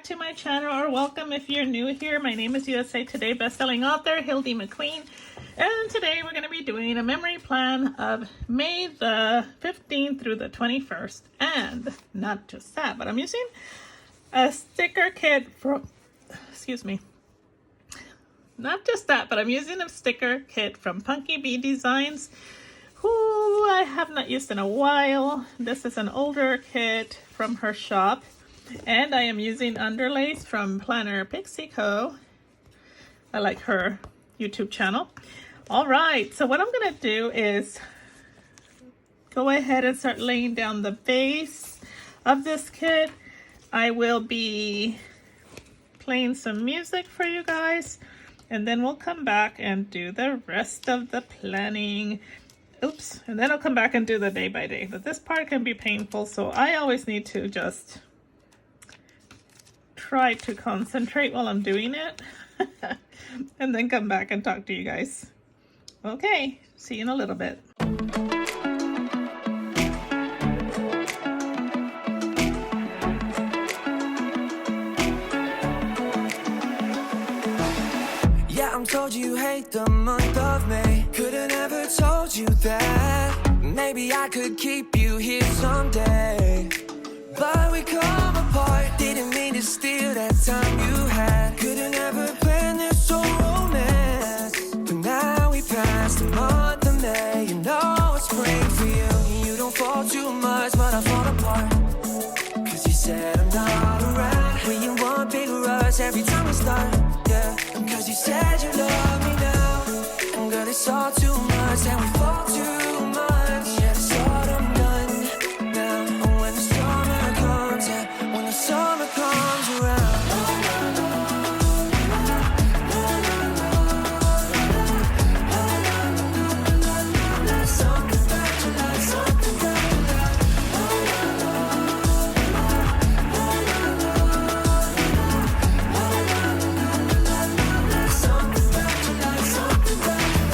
back to my channel, or welcome if you're new here. My name is USA Today bestselling author Hildie McQueen, and today we're going to be doing a memory plan of May the 15th through the 21st. And not just that, but I'm using a sticker kit from, not just that, but I'm using a sticker kit from Punky Designs, who I have not used in a while. This is an older kit from her shop. And I am using underlays from Planner Pixie Co. I like her YouTube channel. All right, so what I'm going to do is go ahead and start laying down the base of this kit. I will be playing some music for you guys, and then we'll come back and do the rest of the planning. Oops, and then I'll come back and do the day by day. But this part can be painful, so I always need to just try to concentrate while I'm doing it and then come back and talk to you guys. Okay, see you in a little bit. Yeah, I'm told you hate the month of May. Could've never told you that. Maybe I could keep you here someday, but we come apart. Didn't mean to steal that time you had. Could've never planned this so romance, but now we passed the month of May. You know it's spring for you. You don't fall too much, but I fall apart, cause you said I'm not around. We in one big rush every time we start, yeah. And cause you said you love me now, and girl it's all too much, and we fall too much. Yeah, it's autumn done now, and when the summer comes, yeah, when the summer comes around.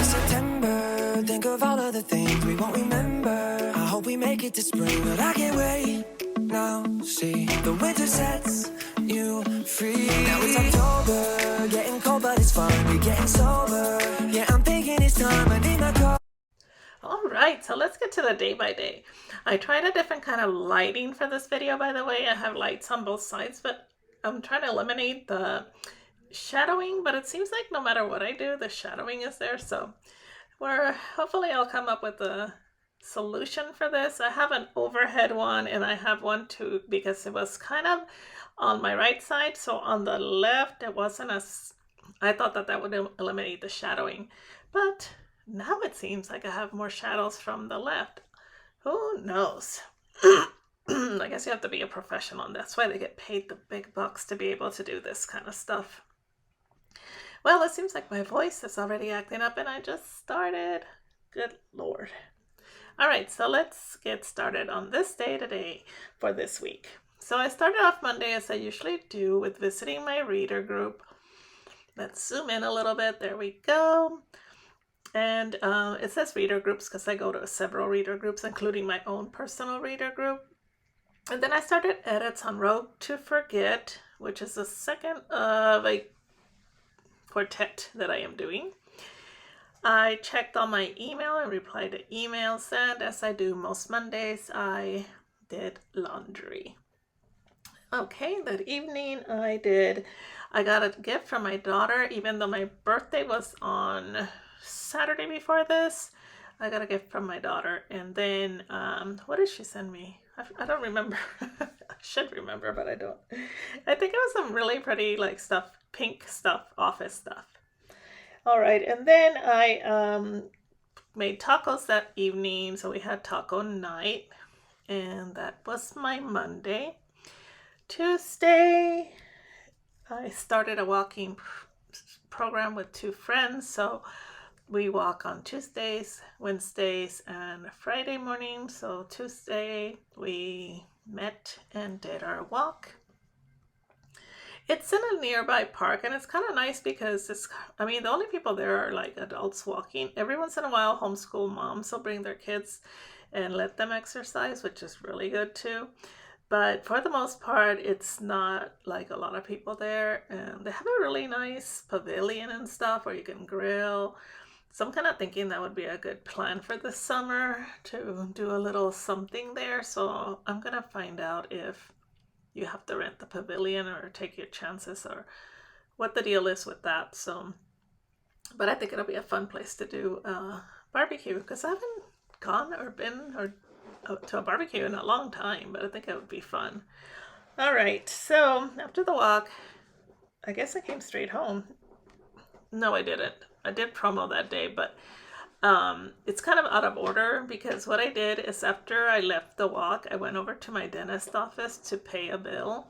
September, think of all of the things we won't remember. I hope we make it to spring, but I can't wait. Now see, the winter sets you free. Now it's October, getting cold but it's fun. We're getting sober. Yeah, I'm thinking it's time. I need my car. All right, so let's get to the day by day. I tried a different kind of lighting for this video, by the way. I have lights on both sides, but I'm trying to eliminate the shadowing, but it seems like no matter what I do, the shadowing is there. So hopefully I'll come up with a solution for this. I have an overhead one, and I have one too, because it was kind of on my right side. So on the left, it wasn't as, I thought that would eliminate the shadowing, but now it seems like I have more shadows from the left. Who knows? I guess you have to be a professional, and that's why they get paid the big bucks to be able to do this kind of stuff. Well, it seems like my voice is already acting up, and I just started. Good Lord. All right, so let's get started on this day today for this week. So I started off Monday, as I usually do, with visiting my reader group. Let's zoom in a little bit. There we go. And it says reader groups because I go to several reader groups, including my own personal reader group. And then I started edits on Road to Forget, which is the second of a quartet that I am doing. I checked all my email and replied to emails, and as I do most Mondays, I did laundry. Okay, that evening I got a gift from my daughter, even though my birthday was on Saturday before this. I got a gift from my daughter, and then what did she send me? I don't remember. I should remember, but I don't. I think it was some really pretty like stuff, pink stuff, office stuff. All right, and then I made tacos that evening, so we had taco night, and that was my Monday. Tuesday, I started a walking program with two friends, so we walk on Tuesdays, Wednesdays, and Friday morning. So Tuesday, we met and did our walk. It's in a nearby park, and it's kind of nice because the only people there are like adults walking. Every once in a while, homeschool moms will bring their kids and let them exercise, which is really good too. But for the most part, it's not like a lot of people there. And they have a really nice pavilion and stuff where you can grill. So I'm kind of thinking that would be a good plan for this summer to do a little something there. So I'm going to find out if you have to rent the pavilion or take your chances or what the deal is with that. So, but I think it'll be a fun place to do barbecue because I haven't gone or been or to a barbecue in a long time, but I think it would be fun. All right, so after the walk, I guess I came straight home. No, I didn't. I did promo that day, but it's kind of out of order because what I did is after I left the walk, I went over to my dentist office to pay a bill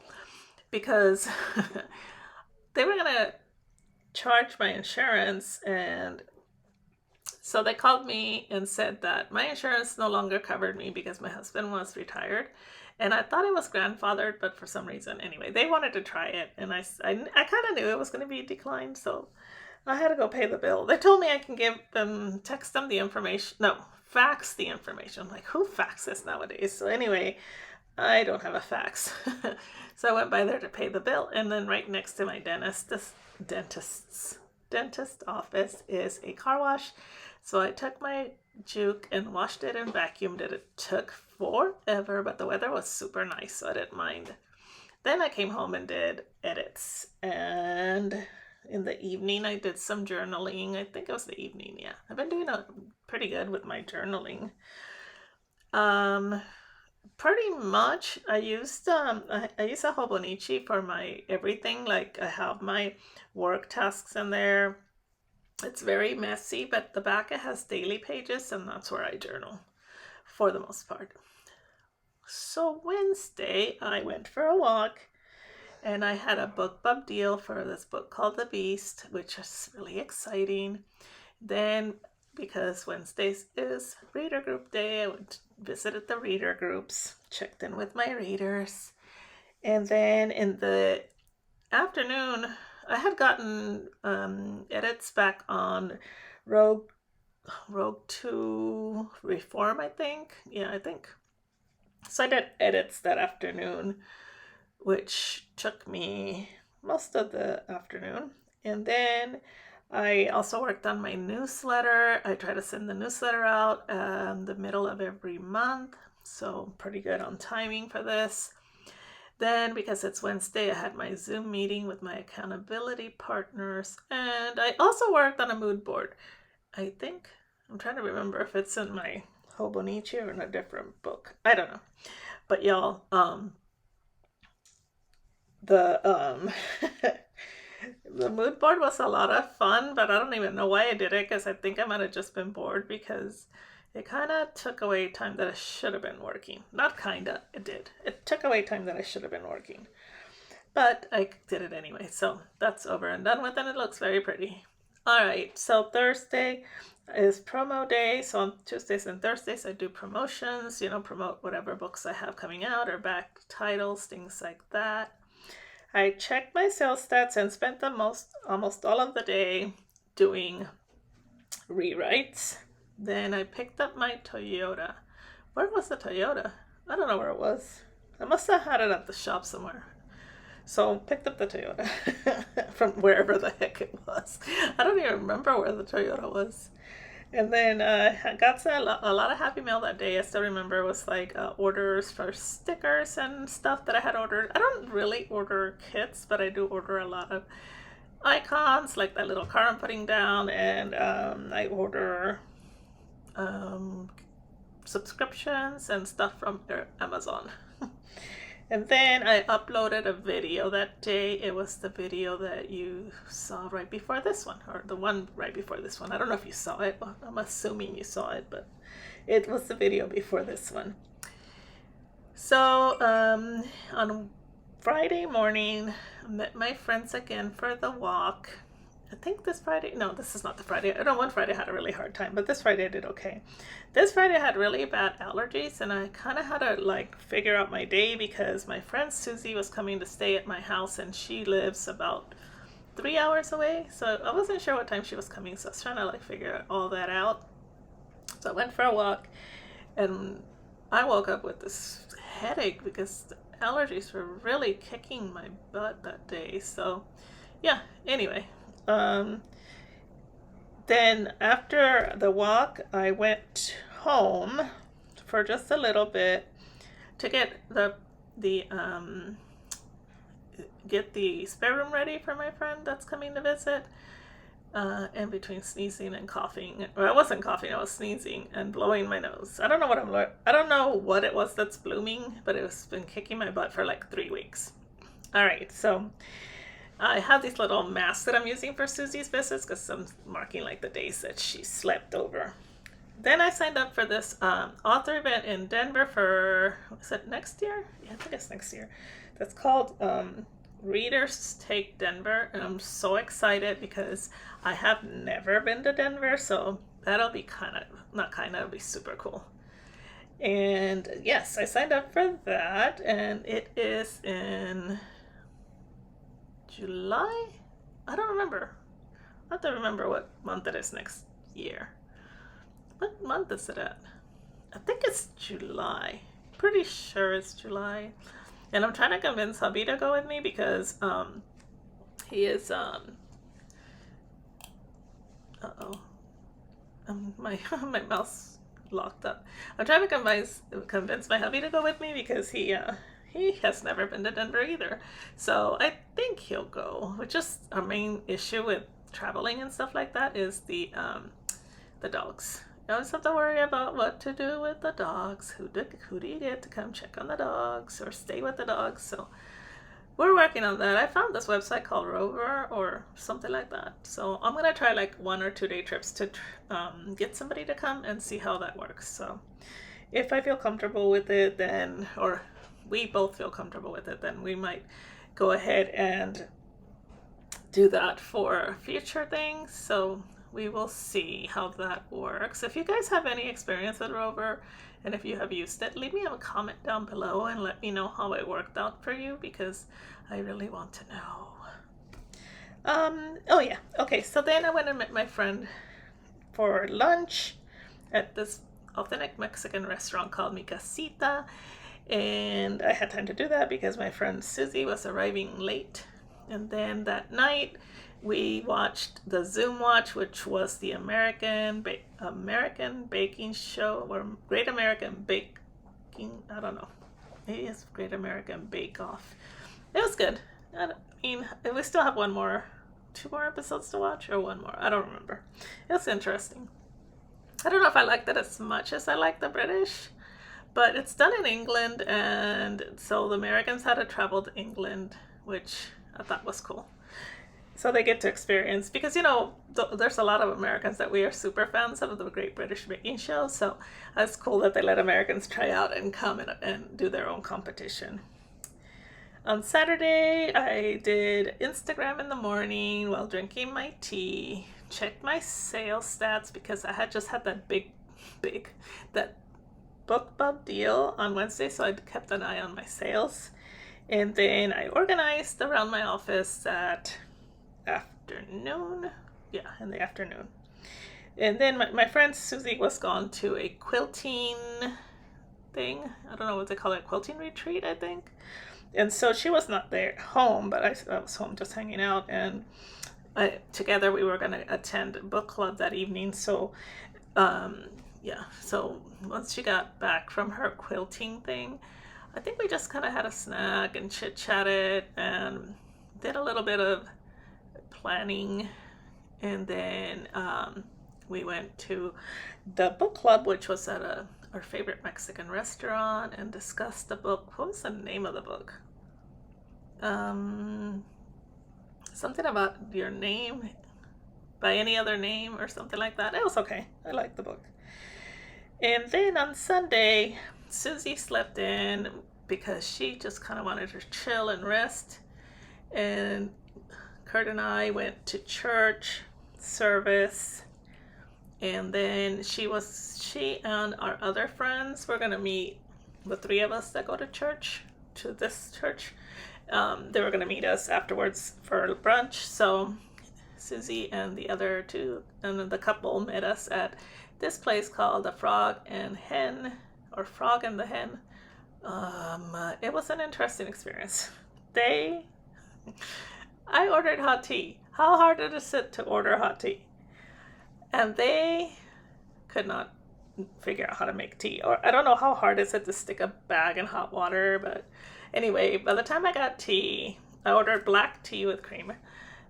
because they were going to charge my insurance, and so they called me and said that my insurance no longer covered me because my husband was retired. And I thought it was grandfathered, but for some reason, anyway, they wanted to try it. And I kind of knew it was going to be declined, so I had to go pay the bill. They told me I can text them the information. No, fax the information. I'm like, who faxes nowadays? So anyway, I don't have a fax. So I went by there to pay the bill. And then right next to my dentist's dentist office is a car wash. So I took my juke and washed it and vacuumed it. It took forever, but the weather was super nice, so I didn't mind. Then I came home and did edits. And in the evening, I did some journaling. I think it was the evening, yeah. I've been doing pretty good with my journaling. Pretty much, I used a Hobonichi for my everything. Like I have my work tasks in there. It's very messy, but the back it has daily pages, and that's where I journal for the most part. So Wednesday, I went for a walk, and I had a BookBub deal for this book called The Beast, which is really exciting. Then, because Wednesdays is reader group day, I visited the reader groups, checked in with my readers, and then in the afternoon, I had gotten edits back on Rogue 2 Reform, I think. Yeah, I think. So I did edits that afternoon, which took me most of the afternoon. And then I also worked on my newsletter. I try to send the newsletter out the middle of every month. So pretty good on timing for this. Then, because it's Wednesday, I had my Zoom meeting with my accountability partners, and I also worked on a mood board. I think, I'm trying to remember if it's in my Hobonichi or in a different book. I don't know. But y'all, the mood board was a lot of fun, but I don't even know why I did it, because I think I might have just been bored, because it kind of took away time that I should have been working. Not kinda, it did. It took away time that I should have been working. But I did it anyway, so that's over and done with, and it looks very pretty. Alright, so Thursday is promo day, so on Tuesdays and Thursdays I do promotions, promote whatever books I have coming out, or back titles, things like that. I checked my sales stats and spent almost all of the day doing rewrites. Then I picked up my Toyota. Where was the Toyota? I don't know where it was. I must have had it at the shop somewhere. So picked up the Toyota from wherever the heck it was. I don't even remember where the Toyota was. And then I got a lot of Happy Mail that day. I still remember it was like orders for stickers and stuff that I had ordered. I don't really order kits, but I do order a lot of icons, like that little car I'm putting down. And I order subscriptions and stuff from Amazon. And then I uploaded a video that day. It was the video that you saw right before this one, or the one right before this one. I don't know if you saw it. Well, I'm assuming you saw it, but it was the video before this one. So on Friday morning, I met my friends again for the walk. I think this Friday, no, this is not the Friday. I know one Friday I had a really hard time, but this Friday I did okay. This Friday I had really bad allergies, and I kind of had to figure out my day, because my friend Susie was coming to stay at my house, and she lives about 3 hours away. So I wasn't sure what time she was coming, so I was trying to figure all that out. So I went for a walk, and I woke up with this headache because allergies were really kicking my butt that day. So, yeah, anyway. Then after the walk, I went home for just a little bit to get get the spare room ready for my friend that's coming to visit. And between sneezing and coughing, or I wasn't coughing, I was sneezing and blowing my nose. I don't know what it was that's blooming, but it's been kicking my butt for like 3 weeks. All right, so I have these little masks that I'm using for Susie's visits because I'm marking like the days that she slept over. Then I signed up for this author event in Denver for, is it next year? Yeah, I think it's next year. That's called Readers Take Denver, and I'm so excited because I have never been to Denver, so that'll be it'll be super cool. And yes, I signed up for that, and it is in July? I don't remember. I have to remember what month it is next year. What month is it at? I think it's July. Pretty sure it's July. And I'm trying to convince hubby to go with me because he is my mouth's locked up. I'm trying to convince my hubby to go with me because he has never been to Denver either. So I think he'll go. Which just our main issue with traveling and stuff like that is the dogs. You always have to worry about what to do with the dogs. Who do you get to come check on the dogs or stay with the dogs? So we're working on that. I found this website called Rover or something like that. So I'm gonna try like 1 or 2 day trips to get somebody to come and see how that works. So if I feel comfortable with it, then, or we both feel comfortable with it, then we might go ahead and do that for future things. So we will see how that works. If you guys have any experience with Rover and if you have used it, leave me a comment down below and let me know how it worked out for you because I really want to know. Oh yeah, okay, so then I went and met my friend for lunch at this authentic Mexican restaurant called Mi Casita, and I had time to do that because my friend Susie was arriving late. And then that night we watched the Zoom Watch, which was the American Baking Show, or Great American Baking, I don't know. Maybe it's Great American Bake Off. It was good. I mean, we still have 2 more episodes to watch, or 1 more. I don't remember. It was interesting. I don't know if I liked it as much as I like the British, but it's done in England, and so the Americans had to travel to England, which I thought was cool. So they get to experience, because, you know, there's a lot of Americans that we are super fans of the Great British Baking Show. So it's cool that they let Americans try out and come and do their own competition. On Saturday, I did Instagram in the morning while drinking my tea. Checked my sales stats because I had just had that that BookBub deal on Wednesday. So I kept an eye on my sales. And then I organized around my office at afternoon. Yeah, in the afternoon. And then my friend Susie was gone to a quilting thing. I don't know what they call it, quilting retreat, I think. And so she was not there at home, but I was home just hanging out. And together we were going to attend book club that evening. So, yeah. So once she got back from her quilting thing, I think we just kind of had a snack and chit-chatted and did a little bit of planning. And then we went to the book club, which was at our favorite Mexican restaurant, and discussed the book. What was the name of the book? Something about your name by any other name or something like that. It was okay. I liked the book. And then on Sunday, Susie slept in because she just kind of wanted to chill and rest. And Kurt and I went to church service. And then she and our other friends were going to meet, the 3 of us that go to this church. They were going to meet us afterwards for brunch. So Susie and the other 2, and then the couple met us at this place called the Frog and the Hen It was an interesting experience. They, I ordered hot tea. How hard is it to order hot tea? And they could not figure out how to make tea. Or I don't know how hard is it to stick a bag in hot water, but anyway, by the time I got tea, I ordered black tea with cream.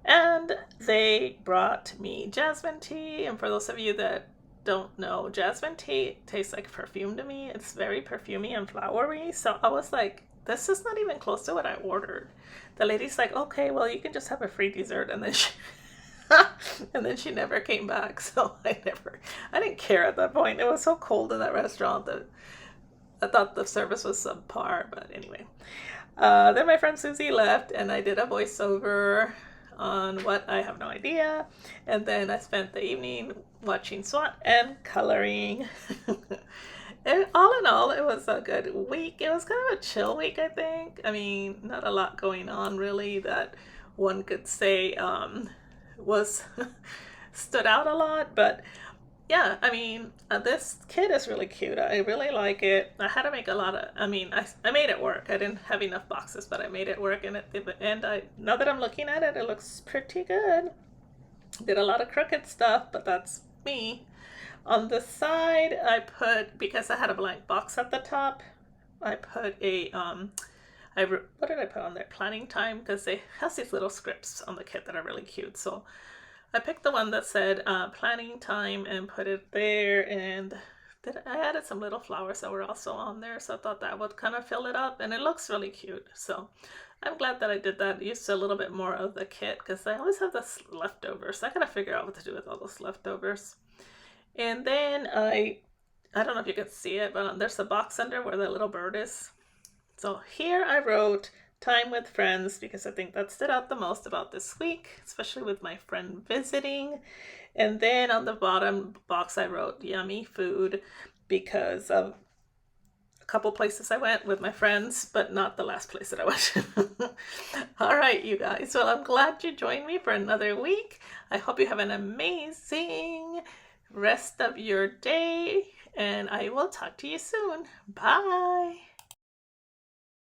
And they brought me jasmine tea. And for those of you that don't know, jasmine tea tastes like perfume to me. It's very perfumey and flowery. So I was like, this is not even close to what I ordered. The lady's like, okay, well, you can just have a free dessert. And then and then she never came back. So I didn't care at that point. It was so cold in that restaurant that I thought the service was subpar. But anyway, then my friend Susie left, and I did a voiceover on what I have no idea. And then I spent the evening watching SWAT and coloring. And all in all, it was a good week. It was kind of a chill week, I think. I mean, not a lot going on really that one could say was stood out a lot. But yeah, I mean, this kit is really cute. I really like it. I had to make a lot of, I made it work. I didn't have enough boxes, but I made it work. And now that I'm looking at it, it looks pretty good. Did a lot of crooked stuff, but that's me. On the side, I put, because I had a blank box at the top, I put a, what did I put on there? Planning time, because they have these little scripts on the kit that are really cute. So I picked the one that said planning time and put it there, and I added some little flowers that were also on there, so I thought that would kind of fill it up, and it looks really cute. So I'm glad that I did that. I used a little bit more of the kit because I always have this leftovers. So I gotta figure out what to do with all those leftovers. And then I don't know if you can see it, but there's a box under where the little bird is. So here I wrote time with friends because I think that stood out the most about this week, especially with my friend visiting. And then on the bottom box I wrote yummy food because of a couple places I went with my friends, but not the last place that I went. All right, you guys. Well, I'm glad you joined me for another week. I hope you have an amazing rest of your day, and I will talk to you soon. Bye.